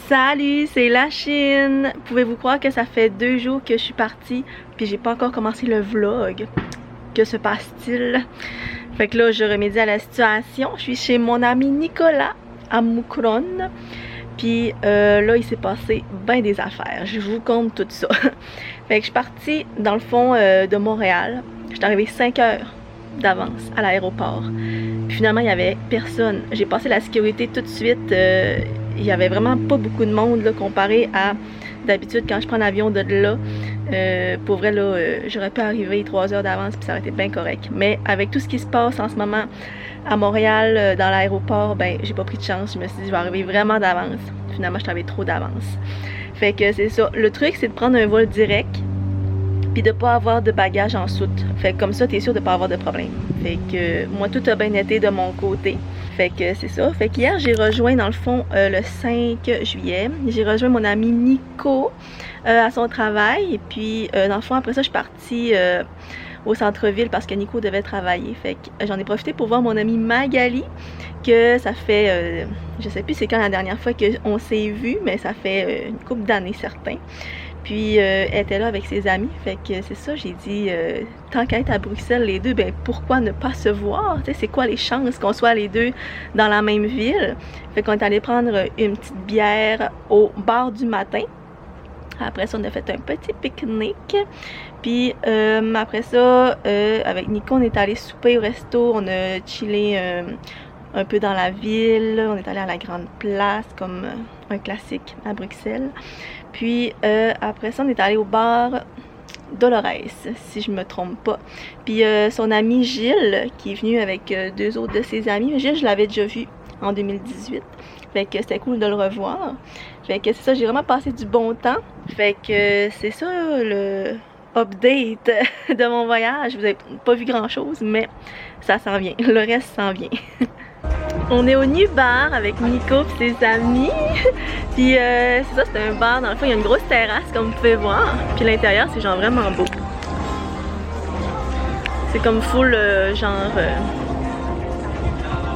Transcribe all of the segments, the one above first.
Salut, c'est la Chine! Pouvez-vous croire que ça fait 2 jours que je suis partie puis j'ai pas encore commencé le vlog? Que se passe-t-il? Fait que là, je remédie à la situation. Je suis chez mon ami Nicolas à Mukron. Puis là, il s'est passé bien des affaires. Je vous compte tout ça. Fait que je suis partie dans le fond de Montréal. Je suis arrivée 5 heures d'avance à l'aéroport. Puis finalement, il n'y avait personne. J'ai passé la sécurité tout de suite. Il y avait vraiment pas beaucoup de monde là, comparé à d'habitude quand je prends l'avion de là. Pour vrai, là, j'aurais pu arriver 3 heures d'avance puis ça aurait été bien correct. Mais avec tout ce qui se passe en ce moment à Montréal, dans l'aéroport, ben j'ai pas pris de chance. Je me suis dit, je vais arriver vraiment d'avance. Finalement, je t'avais trop d'avance. Fait que c'est ça. Le truc, c'est de prendre un vol direct puis de pas avoir de bagages en soute. Fait que comme ça, t'es sûr de pas avoir de problème. Fait que moi, tout a bien été de mon côté. Fait que c'est ça. Fait qu'hier, j'ai rejoint dans le fond le 5 juillet. J'ai rejoint mon ami Nico à son travail. Et puis dans le fond, après ça, je suis partie au centre-ville parce que Nico devait travailler. Fait que j'en ai profité pour voir mon amie Magali, que ça fait, je sais plus c'est quand la dernière fois qu'on s'est vu, mais ça fait une couple d'années certains. Puis elle était là avec ses amis, fait que c'est ça, j'ai dit, tant qu'à être à Bruxelles les deux, ben pourquoi ne pas se voir? Tu sais, c'est quoi les chances qu'on soit les deux dans la même ville? Fait qu'on est allé prendre une petite bière au bar du matin. Après ça, on a fait un petit pique-nique. Puis après ça, avec Nico, on est allé souper au resto, on a chillé un peu dans la ville, on est allé à la Grande Place comme un classique à Bruxelles. Puis après ça, on est allé au bar Dolores, si je me trompe pas. Puis son ami Gilles, qui est venu avec 2 autres de ses amis. Gilles, je l'avais déjà vu en 2018. Fait que c'était cool de le revoir. Fait que c'est ça, j'ai vraiment passé du bon temps. Fait que c'est ça le update de mon voyage. Vous avez pas vu grand chose, mais ça s'en vient. Le reste s'en vient. On est au New Bar avec Nico et ses amis. Puis c'est ça, c'est un bar. Dans le fond, il y a une grosse terrasse comme vous pouvez voir. Puis l'intérieur, c'est genre vraiment beau. C'est comme full genre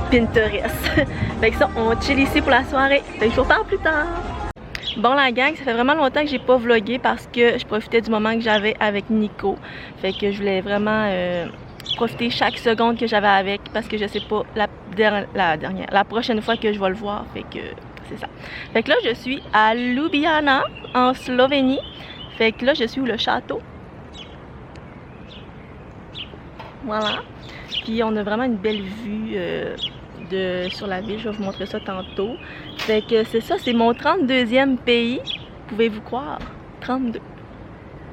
Pinterest. Fait que ça, on chill ici pour la soirée. Fait que je vous reparle plus tard. Bon la gang, ça fait vraiment longtemps que j'ai pas vlogué parce que je profitais du moment que j'avais avec Nico. Fait que je voulais vraiment profiter chaque seconde que j'avais avec parce que je sais pas la prochaine fois que je vais le voir. Fait que c'est ça. Fait que là, je suis à Ljubljana en Slovénie. Fait que là, je suis où le château. Voilà. Puis on a vraiment une belle vue sur la ville. Je vais vous montrer ça tantôt. Fait que c'est ça, c'est mon 32e pays. Pouvez-vous croire? 32.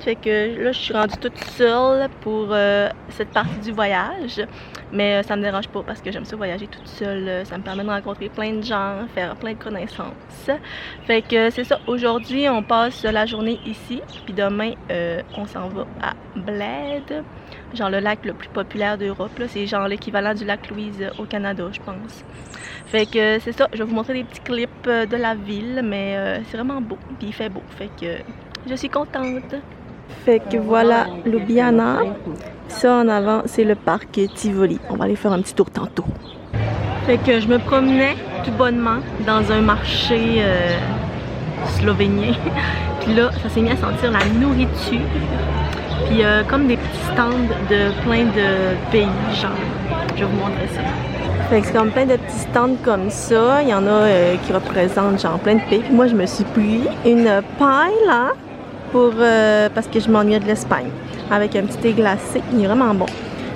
Fait que là, je suis rendue toute seule pour cette partie du voyage. Mais ça me dérange pas parce que j'aime ça voyager toute seule. Ça me permet de rencontrer plein de gens, faire plein de connaissances. Fait que c'est ça. Aujourd'hui, on passe la journée ici. Puis demain, on s'en va à Bled. Genre le lac le plus populaire d'Europe. C'est genre l'équivalent du lac Louise au Canada, je pense. Fait que c'est ça. Je vais vous montrer des petits clips de la ville. Mais c'est vraiment beau. Puis il fait beau. Fait que je suis contente. Fait que voilà Ljubljana. Ça en avant, c'est le parc Tivoli. On va aller faire un petit tour tantôt. Fait que je me promenais tout bonnement dans un marché slovénien. Puis là, ça s'est mis à sentir la nourriture. Puis comme des petits stands de plein de pays, genre. Je vais vous montrer ça. Fait que c'est comme plein de petits stands comme ça. Il y en a qui représentent genre plein de pays. Puis moi, je me suis pris une paille là. Parce que je m'ennuyais de l'Espagne. Avec un petit thé glacé, il est vraiment bon.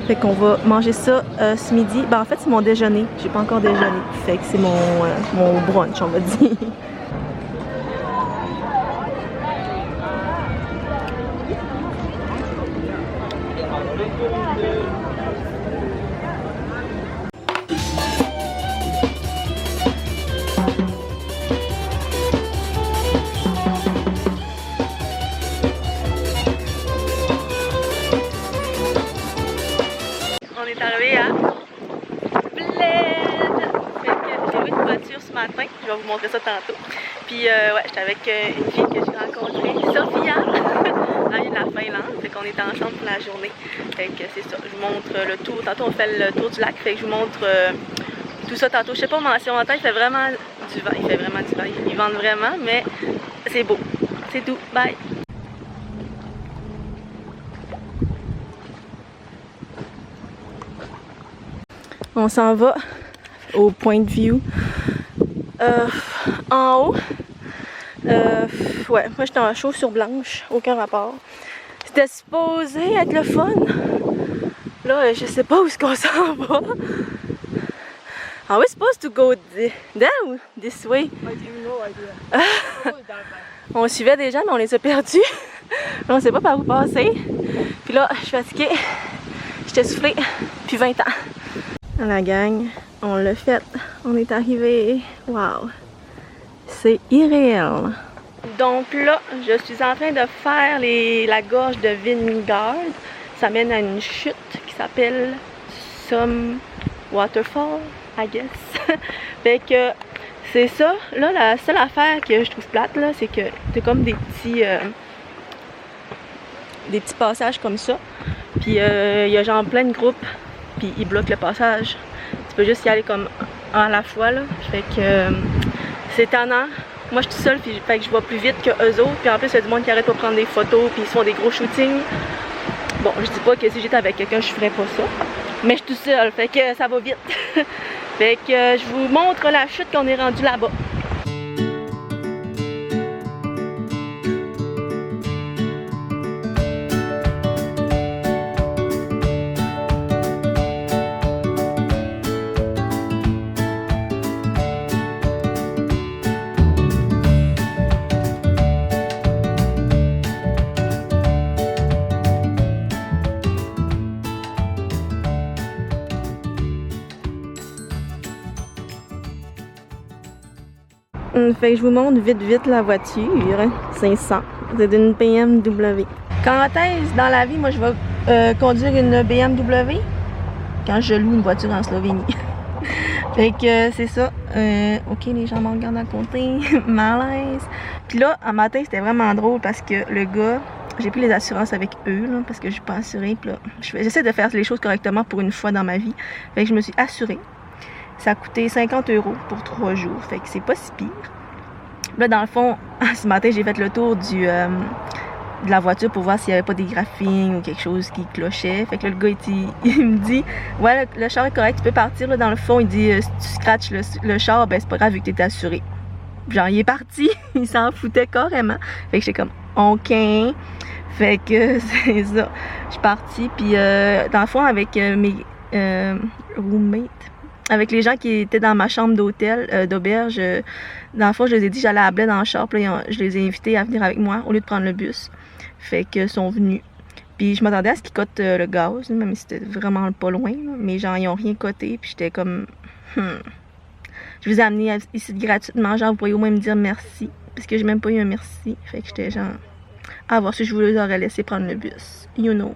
Fait qu'on va manger ça ce midi. Ben en fait c'est mon déjeuner, j'ai pas encore déjeuné. Fait que c'est mon brunch, on va dire. On est arrivé à Bled. Fait que j'ai eu une voiture ce matin. Je vais vous montrer ça tantôt. Puis ouais, j'étais avec une fille que j'ai rencontrée, Sophia. Elle vient de la Finlande. Fait qu'on était ensemble pour la journée. Fait que c'est ça. Je vous montre le tour. Tantôt on fait le tour du lac. Fait que je vous montre tout ça tantôt. Je sais pas si on entend, il fait vraiment du vent. Il fait vraiment du vent. Ils vendent vraiment, mais c'est beau. C'est tout. Bye! On s'en va au point de vue. En haut. Ouais, moi j'étais en chaussure blanche, aucun rapport. C'était supposé être le fun. Là, je sais pas où est-ce qu'on s'en va. Are we supposed to go down this way? I have no idea. On suivait des gens, mais on les a perdus. Là, on sait pas par où passer. Puis là, je suis fatiguée. J'étais soufflée depuis 20 ans. La gang, on l'a fait. On est arrivé. Wow! C'est irréel. Donc là, je suis en train de faire la gorge de Vineyard. Ça mène à une chute qui s'appelle Some Waterfall, I guess. Fait que c'est ça. Là, la seule affaire que je trouve plate, là, c'est que c'est comme des petits passages comme ça. Puis il y a genre plein de groupes, puis ils bloquent le passage. Tu peux juste y aller comme à la fois, là. Fait que c'est tannant. Moi, je suis toute seule, puis fait que je vais plus vite que eux autres. Puis en plus, il y a du monde qui arrête pas de prendre des photos, puis ils se font des gros shootings. Bon, je dis pas que si j'étais avec quelqu'un, je ferais pas ça. Mais je suis toute seule, fait que ça va vite. Fait que je vous montre la chute qu'on est rendu là-bas. Fait que je vous montre vite la voiture. 500. C'est une BMW. Quand est-ce dans la vie, moi je vais conduire une BMW? Quand je loue une voiture en Slovénie. Fait que c'est ça. Ok, les gens me regardent à côté. Malaise. Puis là, en matin, c'était vraiment drôle parce que le gars, j'ai pris les assurances avec eux, là, parce que je suis pas assurée. Puis là, j'essaie de faire les choses correctement pour une fois dans ma vie. Fait que je me suis assurée. Ça a coûté 50 € pour 3 jours. Fait que c'est pas si pire. Là, dans le fond, ce matin, j'ai fait le tour de la voiture pour voir s'il n'y avait pas des graphines ou quelque chose qui clochait. Fait que là, le gars, il me dit « Ouais, le char est correct, tu peux partir. » Là, dans le fond, il dit « Si tu scratches le char, ben c'est pas grave vu que t'es assuré. » Genre, il est parti. Il s'en foutait carrément. Fait que j'étais comme « OK. » Fait que c'est ça. Je suis partie. Puis, dans le fond, avec mes roommates, avec les gens qui étaient dans ma chambre d'hôtel, d'auberge, dans le fond, je les ai dit que j'allais à Bled dans le char, puis là, je les ai invités à venir avec moi au lieu de prendre le bus. Fait qu'ils sont venus. Puis je m'attendais à ce qu'ils cotent le gaz, même si c'était vraiment pas loin, là, mais genre, ils ont rien coté, puis j'étais comme... Je vous ai amené ici gratuitement, genre, vous pourriez au moins me dire merci, parce que j'ai même pas eu un merci. Fait que j'étais genre... À voir si je vous les aurais laissé prendre le bus, you know.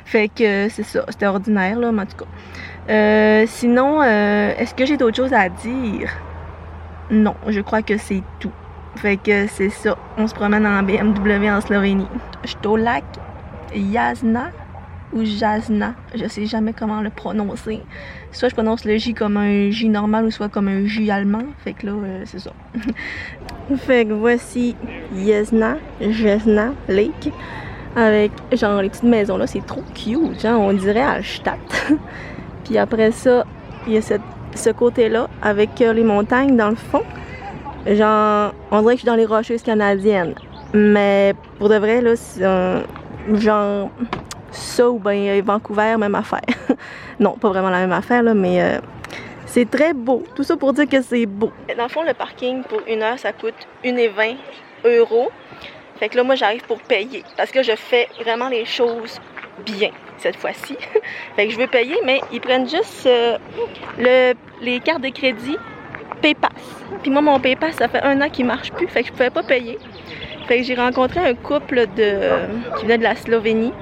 Fait que c'est ça, c'était ordinaire, là, mais en tout cas. Sinon, est-ce que j'ai d'autres choses à dire? Non, je crois que c'est tout. Fait que c'est ça, on se promène en BMW en Slovénie. Je suis au lac Jasna ou Jasna, je sais jamais comment le prononcer. Soit je prononce le J comme un J normal ou soit comme un J allemand. Fait que là, c'est ça. Fait que voici Jasna Lake. Avec genre les petites maisons là, c'est trop cute, genre on dirait Hallstatt. Puis après ça, il y a ce côté-là avec les montagnes dans le fond. Genre, on dirait que je suis dans les Rocheuses canadiennes. Mais pour de vrai, là, c'est genre ça ou bien Vancouver, même affaire. Non, pas vraiment la même affaire, là, mais c'est très beau. Tout ça pour dire que c'est beau. Dans le fond, le parking pour 1 heure, ça coûte 1,20 €. Fait que là, moi, j'arrive pour payer. Parce que je fais vraiment les choses bien cette fois-ci. Fait que je veux payer, mais ils prennent juste les cartes de crédit PayPass. Puis moi, mon PayPass, ça fait 1 an qu'il marche plus. Fait que je pouvais pas payer. Fait que j'ai rencontré un couple qui venait de la Slovénie.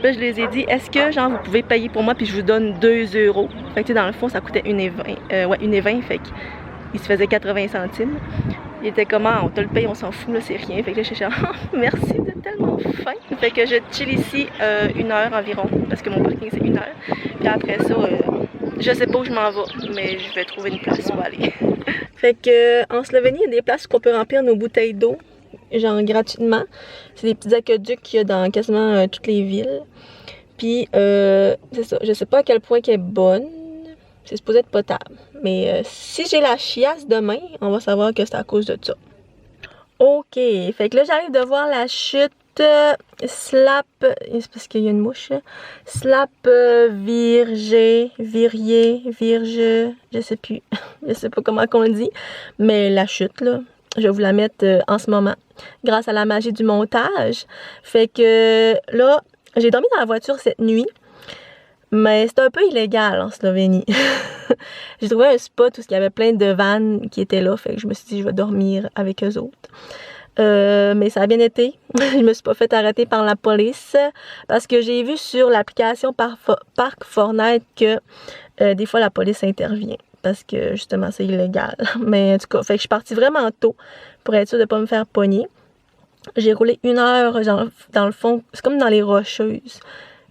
Là, je les ai dit, est-ce que, genre, vous pouvez payer pour moi, puis je vous donne 2 €. Fait que, tu sais, dans le fond, ça coûtait 1,20 €. Ouais, 1,20 €. Fait qu'il se faisait 80 centimes. Il était comment, on te le paye, on s'en fout, là, c'est rien. Fait que là, je suis genre, oh, merci, t'es tellement fin. Fait que je chill ici 1 heure environ, parce que mon parking, c'est 1 heure. Puis après ça, Je sais pas où je m'en vais, mais je vais trouver une place où aller. Fait que en Slovénie, il y a des places où on peut remplir nos bouteilles d'eau, genre gratuitement. C'est des petits aqueducs qu'il y a dans quasiment toutes les villes. Puis c'est ça, je sais pas à quel point qu'elle est bonne. C'est supposé être potable. Mais si j'ai la chiasse demain, on va savoir que c'est à cause de ça. Ok, fait que là j'arrive de voir la chute Slap, c'est parce qu'il y a une mouche là. Slap Virje, je sais plus, je sais pas comment qu'on le dit, mais la chute là, je vais vous la mettre en ce moment, grâce à la magie du montage. Fait que là, j'ai dormi dans la voiture cette nuit, mais c'est un peu illégal en Slovénie. J'ai trouvé un spot où il y avait plein de vannes qui étaient là, fait que je me suis dit je vais dormir avec eux autres. Mais ça a bien été. Je me suis pas fait arrêter par la police parce que j'ai vu sur l'application Park Fortnite que des fois la police intervient parce que justement c'est illégal. Mais en tout cas, fait que je suis partie vraiment tôt pour être sûre de pas me faire pogner. J'ai roulé 1 heure genre, dans le fond, c'est comme dans les Rocheuses.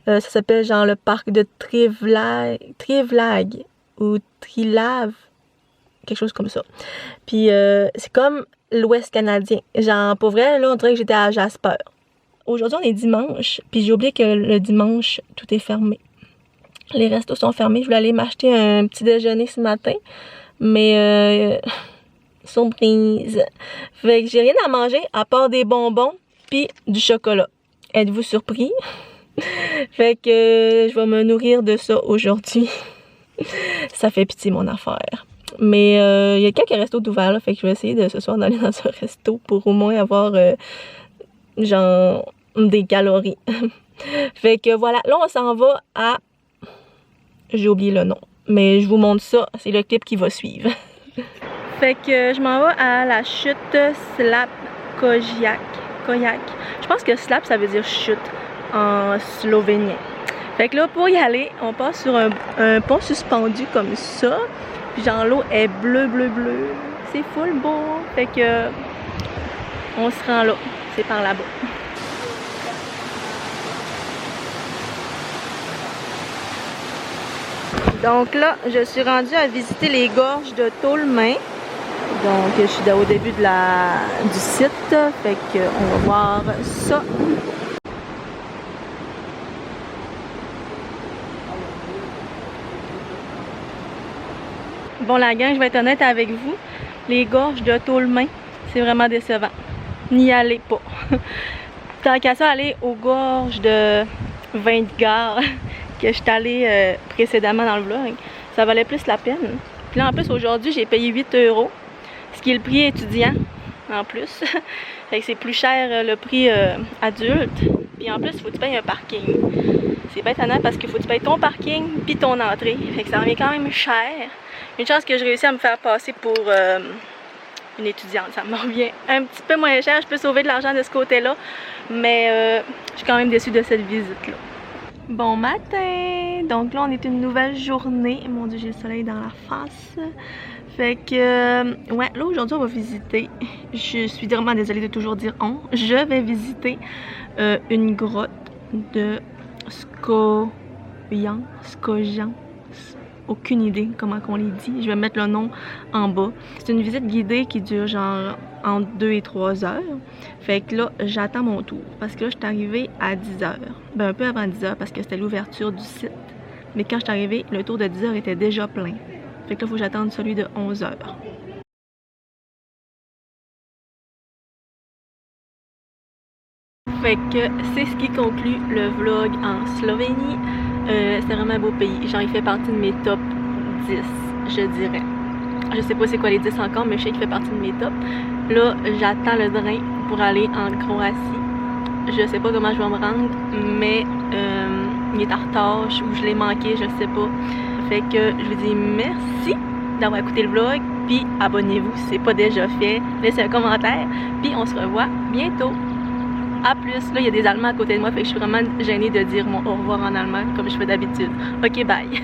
Ça s'appelle genre le parc de Trivlag ou Trilave, quelque chose comme ça. Puis c'est comme l'Ouest canadien. Genre, pour vrai, là, on dirait que j'étais à Jasper. Aujourd'hui, on est dimanche, puis j'ai oublié que le dimanche, tout est fermé. Les restos sont fermés. Je voulais aller m'acheter un petit déjeuner ce matin, mais surprise. Fait que j'ai rien à manger à part des bonbons puis du chocolat. Êtes-vous surpris? Fait que je vais me nourrir de ça aujourd'hui. Ça fait pitié mon affaire. Mais il y a quelques restos d'ouverts là, fait que je vais essayer de ce soir d'aller dans un resto pour au moins avoir genre des calories. Fait que voilà, là on s'en va à... J'ai oublié le nom, mais je vous montre ça, c'est le clip qui va suivre. Fait que je m'en vais à la chute Slap Kojak. Je pense que Slap ça veut dire chute en slovénien. Fait que là pour y aller, on passe sur un pont suspendu comme ça. Puis genre l'eau est bleu. C'est full beau. Fait que on se rend là. C'est par là-bas. Donc là, je suis rendue à visiter les gorges de Tolmin. Donc je suis au début du site. Fait que on va voir ça. Bon la gang, je vais être honnête avec vous, les gorges de Tolmin, c'est vraiment décevant. N'y allez pas. Tant qu'à ça, aller aux gorges de Vindgar que je suis allée précédemment dans le vlog, ça valait plus la peine. Puis là en plus aujourd'hui j'ai payé 8 €, ce qui est le prix étudiant en plus. Fait que c'est plus cher le prix adulte. Puis en plus il faut que tu payes un parking. C'est pas étonnant parce qu'il faut que tu payes ton parking puis ton entrée. Fait que ça revient quand même cher. Une chance que je réussis à me faire passer pour une étudiante. Ça me revient un petit peu moins cher. Je peux sauver de l'argent de ce côté-là. Mais je suis quand même déçue de cette visite-là. Bon matin! Donc là, on est une nouvelle journée. Mon Dieu, j'ai le soleil dans la face. Fait que, ouais, là, aujourd'hui, on va visiter. Je suis vraiment désolée de toujours dire on. Je vais visiter une grotte de Skojan. Aucune idée comment on les dit. Je vais mettre le nom en bas. C'est une visite guidée qui dure genre entre 2 et 3 heures. Fait que là, j'attends mon tour. Parce que là, je suis arrivée à 10 heures. Ben, un peu avant 10 heures parce que c'était l'ouverture du site. Mais quand je suis arrivée, le tour de 10 heures était déjà plein. Fait que là, il faut que j'attende celui de 11 heures. Fait que c'est ce qui conclut le vlog en Slovénie. C'est vraiment un beau pays. Genre, il fait partie de mes top 10, je dirais. Je sais pas c'est quoi les 10 encore, mais je sais qu'il fait partie de mes tops. Là, j'attends le train pour aller en Croatie. Je sais pas comment je vais me rendre, mais il est en retard ou je l'ai manqué, je sais pas. Fait que je vous dis merci d'avoir écouté le vlog, puis abonnez-vous si c'est pas déjà fait. Laissez un commentaire, puis on se revoit bientôt. A plus, là il y a des Allemands à côté de moi, fait que je suis vraiment gênée de dire mon au revoir en allemand comme je fais d'habitude. Ok, bye!